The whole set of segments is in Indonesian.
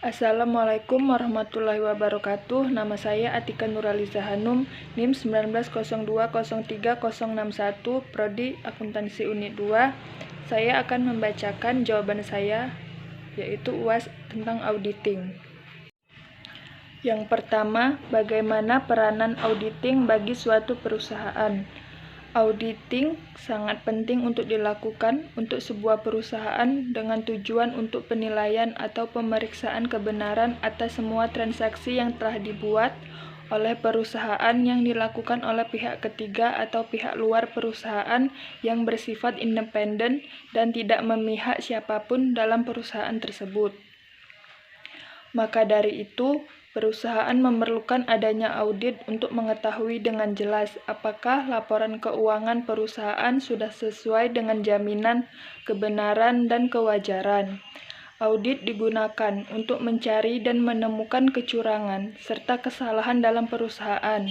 Assalamualaikum warahmatullahi wabarakatuh. Nama saya Atika Nuraliza Hanum, NIM 1902036061, Prodi Akuntansi Unit 2. Saya akan membacakan jawaban saya, yaitu UAS tentang auditing. Yang pertama, bagaimana peranan auditing bagi suatu perusahaan? Auditing sangat penting untuk dilakukan untuk sebuah perusahaan dengan tujuan untuk penilaian atau pemeriksaan kebenaran atas semua transaksi yang telah dibuat oleh perusahaan yang dilakukan oleh pihak ketiga atau pihak luar perusahaan yang bersifat independen dan tidak memihak siapapun dalam perusahaan tersebut. Maka dari itu, perusahaan memerlukan adanya audit untuk mengetahui dengan jelas apakah laporan keuangan perusahaan sudah sesuai dengan jaminan kebenaran dan kewajaran. Audit digunakan untuk mencari dan menemukan kecurangan serta kesalahan dalam perusahaan.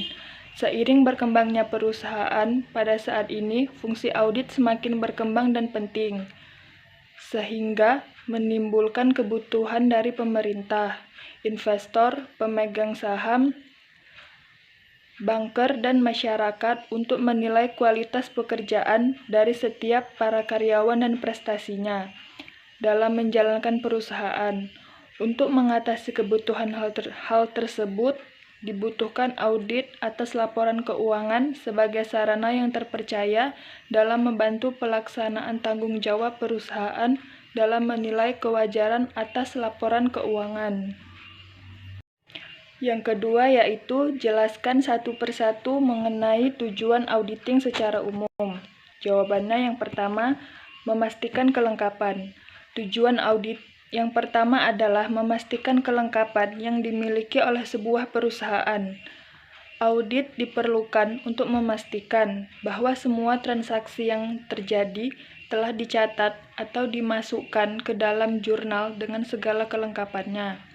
Seiring berkembangnya perusahaan, pada saat ini fungsi audit semakin berkembang dan penting, sehingga menimbulkan kebutuhan dari pemerintah, investor, pemegang saham, banker, dan masyarakat untuk menilai kualitas pekerjaan dari setiap para karyawan dan prestasinya dalam menjalankan perusahaan. Untuk mengatasi kebutuhan hal tersebut, dibutuhkan audit atas laporan keuangan sebagai sarana yang terpercaya dalam membantu pelaksanaan tanggung jawab perusahaan dalam menilai kewajaran atas laporan keuangan. Yang kedua yaitu jelaskan satu persatu mengenai tujuan auditing secara umum. Jawabannya yang pertama, memastikan kelengkapan. Tujuan audit yang pertama adalah memastikan kelengkapan yang dimiliki oleh sebuah perusahaan. Audit diperlukan untuk memastikan bahwa semua transaksi yang terjadi telah dicatat atau dimasukkan ke dalam jurnal dengan segala kelengkapannya.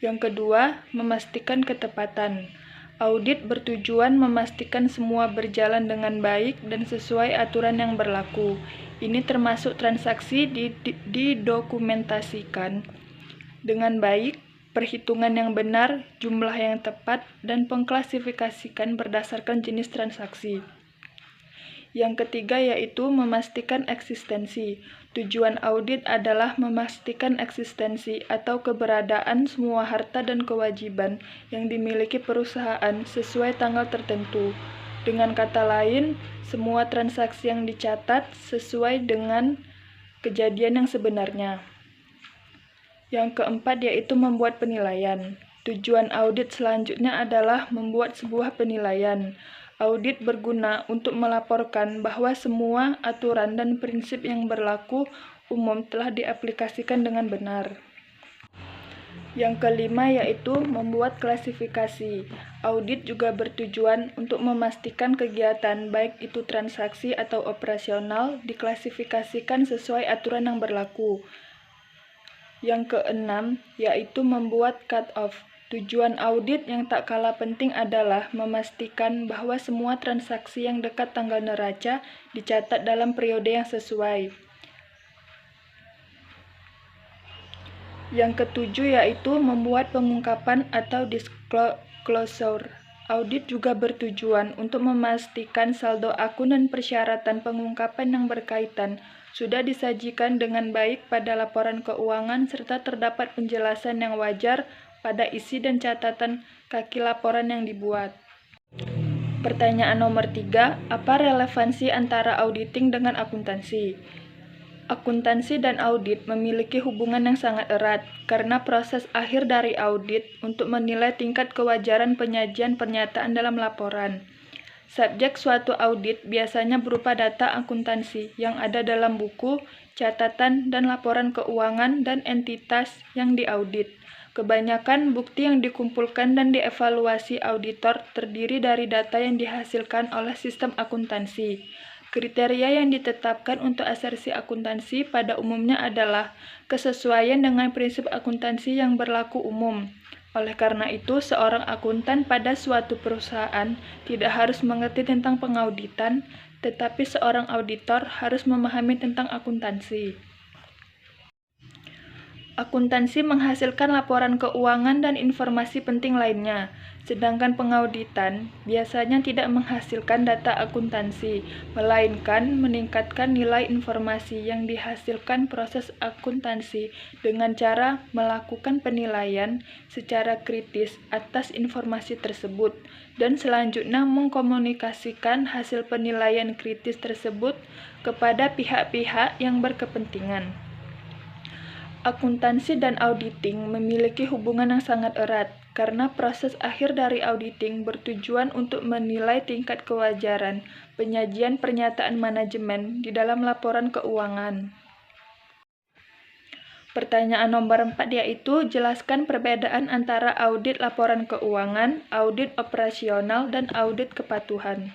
Yang kedua, memastikan ketepatan. Audit bertujuan memastikan semua berjalan dengan baik dan sesuai aturan yang berlaku. Ini termasuk transaksi didokumentasikan dengan baik, perhitungan yang benar, jumlah yang tepat, dan pengklasifikasikan berdasarkan jenis transaksi. Yang ketiga yaitu memastikan eksistensi. Tujuan audit adalah memastikan eksistensi atau keberadaan semua harta dan kewajiban yang dimiliki perusahaan sesuai tanggal tertentu. Dengan kata lain, semua transaksi yang dicatat sesuai dengan kejadian yang sebenarnya. Yang keempat yaitu membuat penilaian. Tujuan audit selanjutnya adalah membuat sebuah penilaian. Audit berguna untuk melaporkan bahwa semua aturan dan prinsip yang berlaku umum telah diaplikasikan dengan benar. Yang kelima yaitu membuat klasifikasi. Audit juga bertujuan untuk memastikan kegiatan baik itu transaksi atau operasional diklasifikasikan sesuai aturan yang berlaku. Yang keenam yaitu membuat cut-off. Tujuan audit yang tak kalah penting adalah memastikan bahwa semua transaksi yang dekat tanggal neraca dicatat dalam periode yang sesuai. Yang ketujuh yaitu membuat pengungkapan atau disclosure. Audit juga bertujuan untuk memastikan saldo akun dan persyaratan pengungkapan yang berkaitan sudah disajikan dengan baik pada laporan keuangan serta terdapat penjelasan yang wajar pada isi dan catatan kaki laporan yang dibuat. Pertanyaan nomor 3, apa relevansi antara auditing dengan akuntansi? Akuntansi dan audit memiliki hubungan yang sangat erat karena proses akhir dari audit untuk menilai tingkat kewajaran penyajian pernyataan dalam laporan. Subjek suatu audit biasanya berupa data akuntansi yang ada dalam buku, catatan, dan laporan keuangan dan entitas yang diaudit. Kebanyakan bukti yang dikumpulkan dan dievaluasi auditor terdiri dari data yang dihasilkan oleh sistem akuntansi. Kriteria yang ditetapkan untuk asersi akuntansi pada umumnya adalah kesesuaian dengan prinsip akuntansi yang berlaku umum. Oleh karena itu, seorang akuntan pada suatu perusahaan tidak harus mengerti tentang pengauditan, tetapi seorang auditor harus memahami tentang akuntansi. Akuntansi menghasilkan laporan keuangan dan informasi penting lainnya, sedangkan pengauditan biasanya tidak menghasilkan data akuntansi, melainkan meningkatkan nilai informasi yang dihasilkan proses akuntansi dengan cara melakukan penilaian secara kritis atas informasi tersebut, dan selanjutnya mengkomunikasikan hasil penilaian kritis tersebut kepada pihak-pihak yang berkepentingan. Akuntansi dan auditing memiliki hubungan yang sangat erat, karena proses akhir dari auditing bertujuan untuk menilai tingkat kewajaran penyajian pernyataan manajemen di dalam laporan keuangan. Pertanyaan nomor 4 yaitu, jelaskan perbedaan antara audit laporan keuangan, audit operasional, dan audit kepatuhan.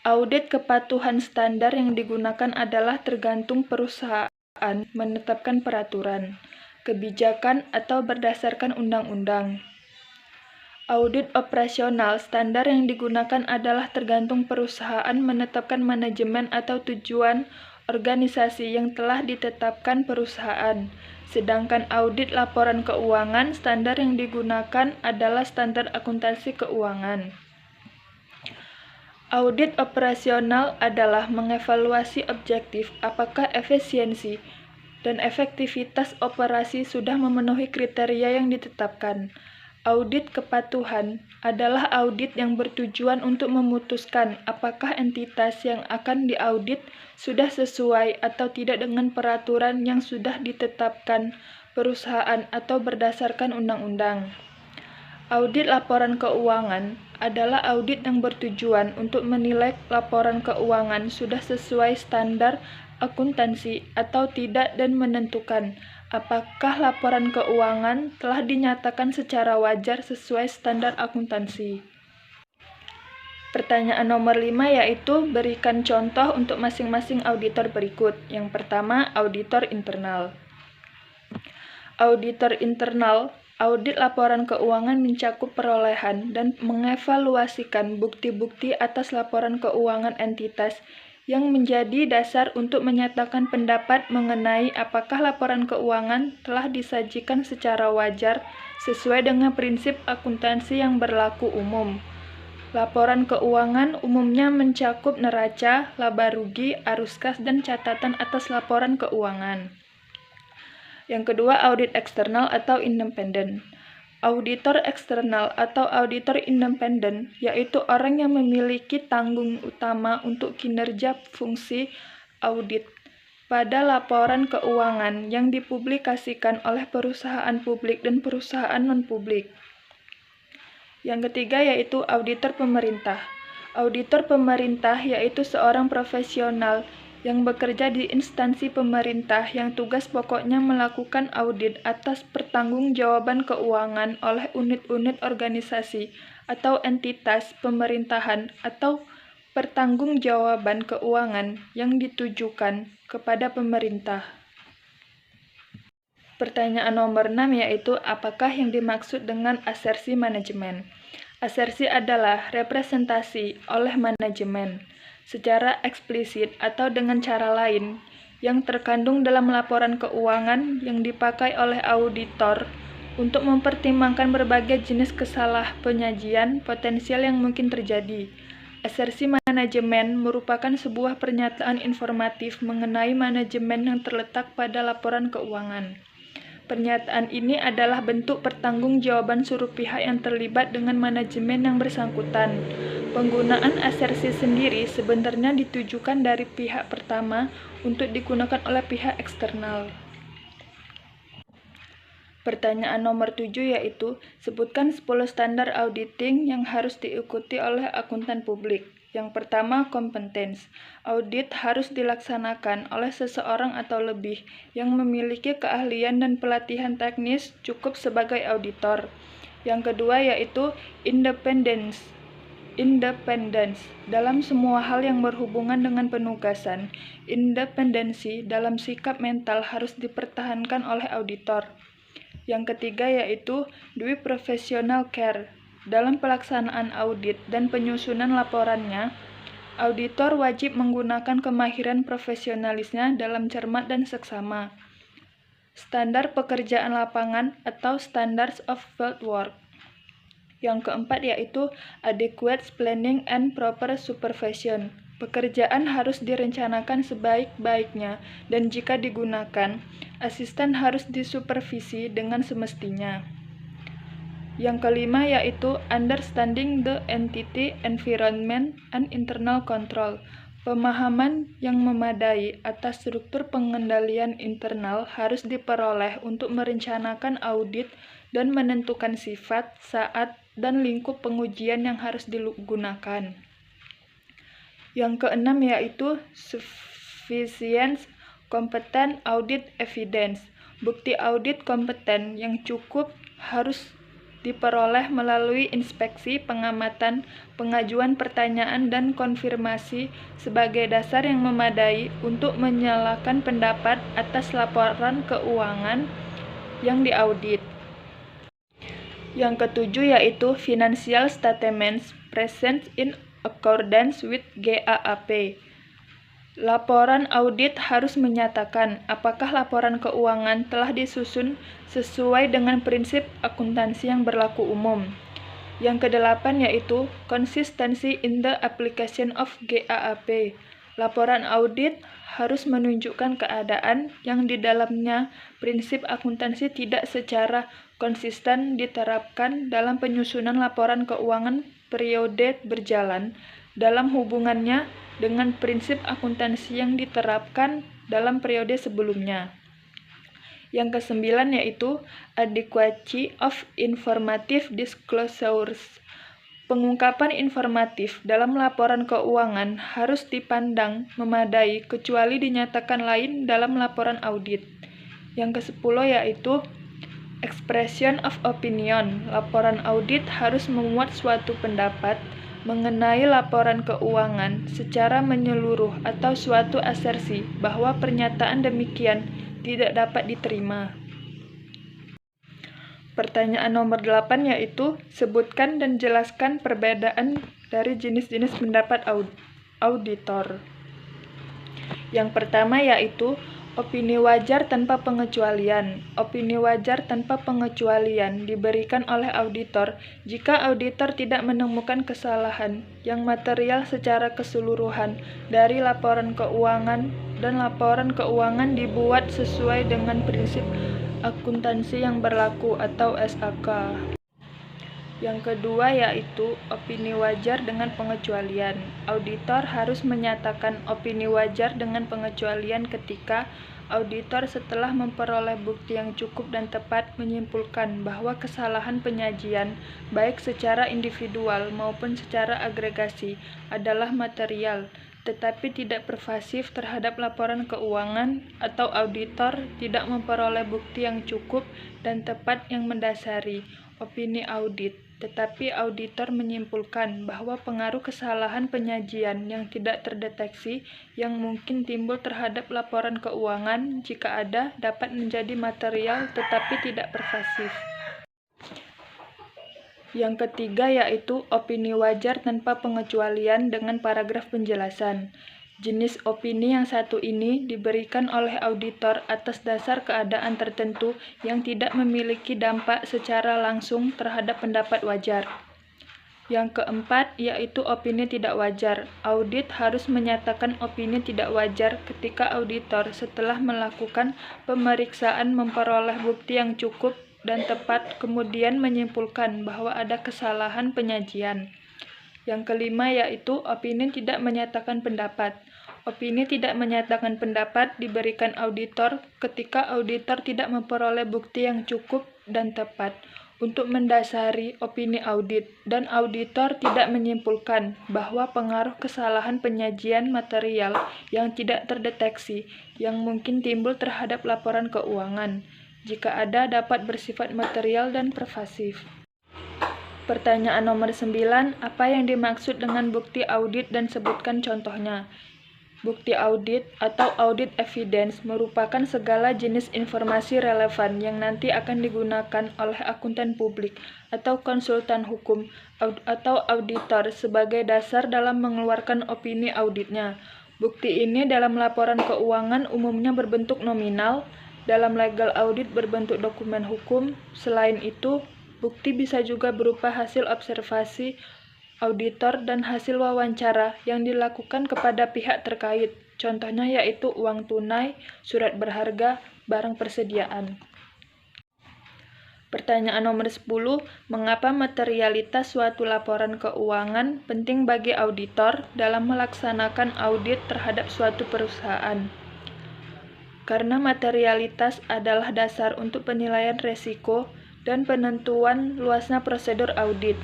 Audit kepatuhan standar yang digunakan adalah tergantung perusahaan menetapkan peraturan, kebijakan, atau berdasarkan undang-undang. Audit operasional standar yang digunakan adalah tergantung perusahaan menetapkan manajemen atau tujuan organisasi yang telah ditetapkan perusahaan. Sedangkan audit laporan keuangan standar yang digunakan adalah standar akuntansi keuangan. Audit operasional adalah mengevaluasi objektif apakah efisiensi dan efektivitas operasi sudah memenuhi kriteria yang ditetapkan. Audit kepatuhan adalah audit yang bertujuan untuk memutuskan apakah entitas yang akan diaudit sudah sesuai atau tidak dengan peraturan yang sudah ditetapkan perusahaan atau berdasarkan undang-undang. Audit laporan keuangan adalah audit yang bertujuan untuk menilai laporan keuangan sudah sesuai standar akuntansi atau tidak dan menentukan apakah laporan keuangan telah dinyatakan secara wajar sesuai standar akuntansi. Pertanyaan nomor 5 yaitu, berikan contoh untuk masing-masing auditor berikut. Yang pertama, auditor internal. Auditor internal, audit laporan keuangan mencakup perolehan dan mengevaluasikan bukti-bukti atas laporan keuangan entitas yang menjadi dasar untuk menyatakan pendapat mengenai apakah laporan keuangan telah disajikan secara wajar sesuai dengan prinsip akuntansi yang berlaku umum. Laporan keuangan umumnya mencakup neraca, laba rugi, arus kas, dan catatan atas laporan keuangan. Yang kedua, audit eksternal atau independen. Auditor eksternal atau auditor independen yaitu orang yang memiliki tanggung utama untuk kinerja fungsi audit pada laporan keuangan yang dipublikasikan oleh perusahaan publik dan perusahaan non-publik. Yang ketiga yaitu auditor pemerintah. Auditor pemerintah yaitu seorang profesional yang bekerja di instansi pemerintah yang tugas pokoknya melakukan audit atas pertanggungjawaban keuangan oleh unit-unit organisasi atau entitas pemerintahan atau pertanggungjawaban keuangan yang ditujukan kepada pemerintah. Pertanyaan nomor 6 yaitu, apakah yang dimaksud dengan asersi manajemen? Asersi adalah representasi oleh manajemen secara eksplisit atau dengan cara lain yang terkandung dalam laporan keuangan yang dipakai oleh auditor untuk mempertimbangkan berbagai jenis kesalah penyajian potensial yang mungkin terjadi. Asersi manajemen merupakan sebuah pernyataan informatif mengenai manajemen yang terletak pada laporan keuangan. Pernyataan ini adalah bentuk pertanggungjawaban seluruh pihak yang terlibat dengan manajemen yang bersangkutan. Penggunaan asersi sendiri sebenarnya ditujukan dari pihak pertama untuk digunakan oleh pihak eksternal. Pertanyaan nomor 7 yaitu, sebutkan 10 standar auditing yang harus diikuti oleh akuntan publik. Yang pertama, competence. Audit harus dilaksanakan oleh seseorang atau lebih yang memiliki keahlian dan pelatihan teknis cukup sebagai auditor. Yang kedua yaitu independence. Dalam semua hal yang berhubungan dengan penugasan, independensi dalam sikap mental harus dipertahankan oleh auditor. Yang ketiga yaitu due professional care. Dalam pelaksanaan audit dan penyusunan laporannya, auditor wajib menggunakan kemahiran profesionalisnya dalam cermat dan seksama. standar pekerjaan lapangan atau standards of field work. Yang keempat yaitu adequate planning and proper supervision. Pekerjaan harus direncanakan sebaik-baiknya dan jika digunakan, asisten harus disupervisi dengan semestinya. Yang kelima yaitu understanding the entity, environment, and internal control. Pemahaman yang memadai atas struktur pengendalian internal harus diperoleh untuk merencanakan audit dan menentukan sifat, saat, dan lingkup pengujian yang harus digunakan. Yang keenam yaitu sufficient competent audit evidence. Bukti audit kompeten yang cukup harus diperoleh melalui inspeksi, pengamatan, pengajuan pertanyaan, dan konfirmasi sebagai dasar yang memadai untuk menyalahkan pendapat atas laporan keuangan yang diaudit. Yang ketujuh yaitu financial statements present in accordance with GAAP. Laporan audit harus menyatakan apakah laporan keuangan telah disusun sesuai dengan prinsip akuntansi yang berlaku umum. Yang kedelapan yaitu consistency in the application of GAAP. Laporan audit harus menunjukkan keadaan yang di dalamnya prinsip akuntansi tidak secara konsisten diterapkan dalam penyusunan laporan keuangan periode berjalan dalam hubungannya dengan prinsip akuntansi yang diterapkan dalam periode sebelumnya. Yang kesembilan yaitu adequacy of informative disclosures. Pengungkapan informatif dalam laporan keuangan harus dipandang memadai kecuali dinyatakan lain dalam laporan audit. Yang kesepuluh yaitu expression of opinion. Laporan audit harus memuat suatu pendapat mengenai laporan keuangan secara menyeluruh atau suatu asersi bahwa pernyataan demikian tidak dapat diterima. Pertanyaan nomor 8 yaitu sebutkan dan jelaskan perbedaan dari jenis-jenis pendapat auditor. Yang pertama yaitu opini wajar tanpa pengecualian. Opini wajar tanpa pengecualian diberikan oleh auditor jika auditor tidak menemukan kesalahan yang material secara keseluruhan dari laporan keuangan dan laporan keuangan dibuat sesuai dengan prinsip akuntansi yang berlaku atau SAK. Yang kedua yaitu opini wajar dengan pengecualian. Auditor harus menyatakan opini wajar dengan pengecualian ketika auditor setelah memperoleh bukti yang cukup dan tepat menyimpulkan bahwa kesalahan penyajian baik secara individual maupun secara agregasi adalah material tetapi tidak pervasif terhadap laporan keuangan, atau auditor tidak memperoleh bukti yang cukup dan tepat yang mendasari opini audit, tetapi auditor menyimpulkan bahwa pengaruh kesalahan penyajian yang tidak terdeteksi yang mungkin timbul terhadap laporan keuangan jika ada dapat menjadi material tetapi tidak pervasif. Yang ketiga yaitu opini wajar tanpa pengecualian dengan paragraf penjelasan. Jenis opini yang satu ini diberikan oleh auditor atas dasar keadaan tertentu yang tidak memiliki dampak secara langsung terhadap pendapat wajar. Yang keempat yaitu opini tidak wajar. Audit harus menyatakan opini tidak wajar ketika auditor setelah melakukan pemeriksaan memperoleh bukti yang cukup dan tepat kemudian menyimpulkan bahwa ada kesalahan penyajian. Yang kelima yaitu opini tidak menyatakan pendapat. Opini tidak menyatakan pendapat diberikan auditor ketika auditor tidak memperoleh bukti yang cukup dan tepat untuk mendasari opini audit dan auditor tidak menyimpulkan bahwa pengaruh kesalahan penyajian material yang tidak terdeteksi yang mungkin timbul terhadap laporan keuangan. Jika ada, dapat bersifat material dan pervasif. Pertanyaan nomor 9, apa yang dimaksud dengan bukti audit dan sebutkan contohnya? Bukti audit atau audit evidence merupakan segala jenis informasi relevan yang nanti akan digunakan oleh akuntan publik atau konsultan hukum atau auditor sebagai dasar dalam mengeluarkan opini auditnya. Bukti ini dalam laporan keuangan umumnya berbentuk nominal, dalam legal audit berbentuk dokumen hukum. Selain itu, bukti bisa juga berupa hasil observasi auditor dan hasil wawancara yang dilakukan kepada pihak terkait. Contohnya yaitu uang tunai, surat berharga, barang persediaan. Pertanyaan nomor 10, mengapa materialitas suatu laporan keuangan penting bagi auditor dalam melaksanakan audit terhadap suatu perusahaan? Karena materialitas adalah dasar untuk penilaian resiko dan penentuan luasnya prosedur audit.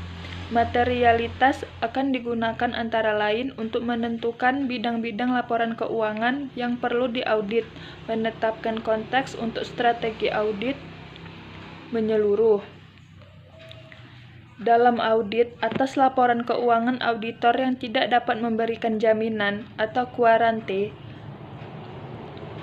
Materialitas akan digunakan antara lain untuk menentukan bidang-bidang laporan keuangan yang perlu diaudit, menetapkan konteks untuk strategi audit menyeluruh. Dalam audit, atas laporan keuangan auditor yang tidak dapat memberikan jaminan atau kuarante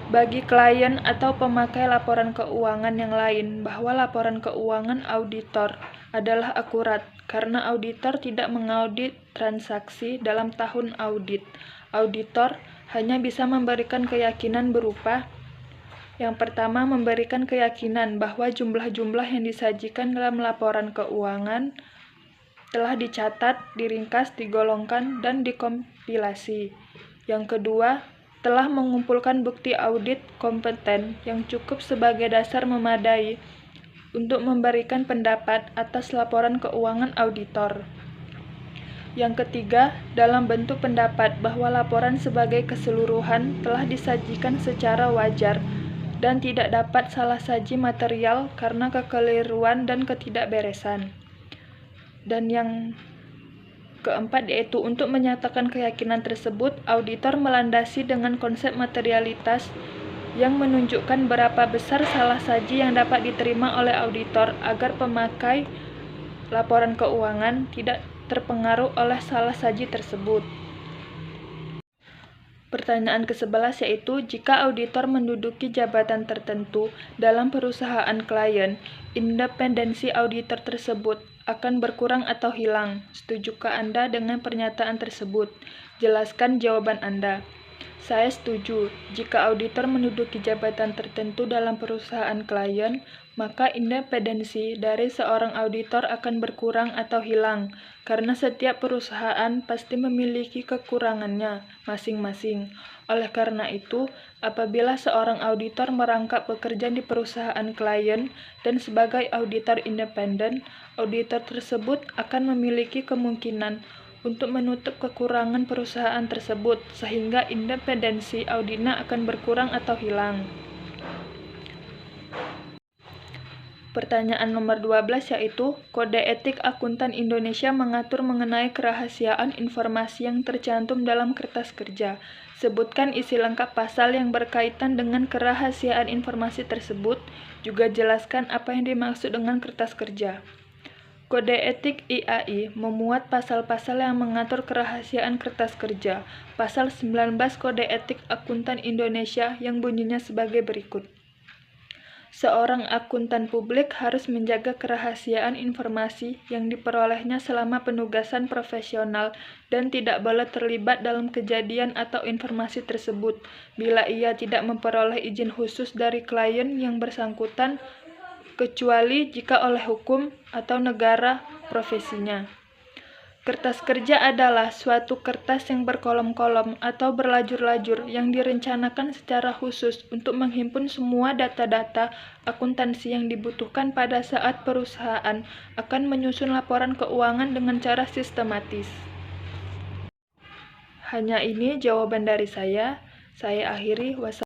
bagi klien atau pemakai laporan keuangan yang lain bahwa laporan keuangan auditor adalah akurat, karena auditor tidak mengaudit transaksi dalam tahun audit. Auditor hanya bisa memberikan keyakinan berupa: yang pertama, memberikan keyakinan bahwa jumlah-jumlah yang disajikan dalam laporan keuangan telah dicatat, diringkas, digolongkan, dan dikompilasi. Yang kedua, telah mengumpulkan bukti audit kompeten yang cukup sebagai dasar memadai untuk memberikan pendapat atas laporan keuangan auditor. Yang ketiga, dalam bentuk pendapat bahwa laporan sebagai keseluruhan telah disajikan secara wajar dan tidak dapat salah saji material karena kekeliruan dan ketidakberesan. Dan yang keempat yaitu untuk menyatakan keyakinan tersebut, auditor melandasi dengan konsep materialitas yang menunjukkan berapa besar salah saji yang dapat diterima oleh auditor agar pemakai laporan keuangan tidak terpengaruh oleh salah saji tersebut. Pertanyaan ke-11 yaitu, jika auditor menduduki jabatan tertentu dalam perusahaan klien, independensi auditor tersebut akan berkurang atau hilang. Setujukah Anda dengan pernyataan tersebut? Jelaskan jawaban Anda. Saya setuju. Jika auditor menduduki jabatan tertentu dalam perusahaan klien, maka independensi dari seorang auditor akan berkurang atau hilang, karena setiap perusahaan pasti memiliki kekurangannya masing-masing. Oleh karena itu, apabila seorang auditor merangkap pekerjaan di perusahaan klien dan sebagai auditor independen, auditor tersebut akan memiliki kemungkinan untuk menutup kekurangan perusahaan tersebut, sehingga independensi auditnya akan berkurang atau hilang. Pertanyaan nomor 12 yaitu, Kode Etik Akuntan Indonesia mengatur mengenai kerahasiaan informasi yang tercantum dalam kertas kerja. Sebutkan isi lengkap pasal yang berkaitan dengan kerahasiaan informasi tersebut, juga jelaskan apa yang dimaksud dengan kertas kerja. Kode Etik IAI memuat pasal-pasal yang mengatur kerahasiaan kertas kerja. Pasal 19 Kode Etik Akuntan Indonesia yang bunyinya sebagai berikut. Seorang akuntan publik harus menjaga kerahasiaan informasi yang diperolehnya selama penugasan profesional dan tidak boleh terlibat dalam kejadian atau informasi tersebut bila ia tidak memperoleh izin khusus dari klien yang bersangkutan, kecuali jika oleh hukum atau negara profesinya. Kertas kerja adalah suatu kertas yang berkolom-kolom atau berlajur-lajur yang direncanakan secara khusus untuk menghimpun semua data-data akuntansi yang dibutuhkan pada saat perusahaan akan menyusun laporan keuangan dengan cara sistematis. Hanya ini jawaban dari saya. Saya akhiri.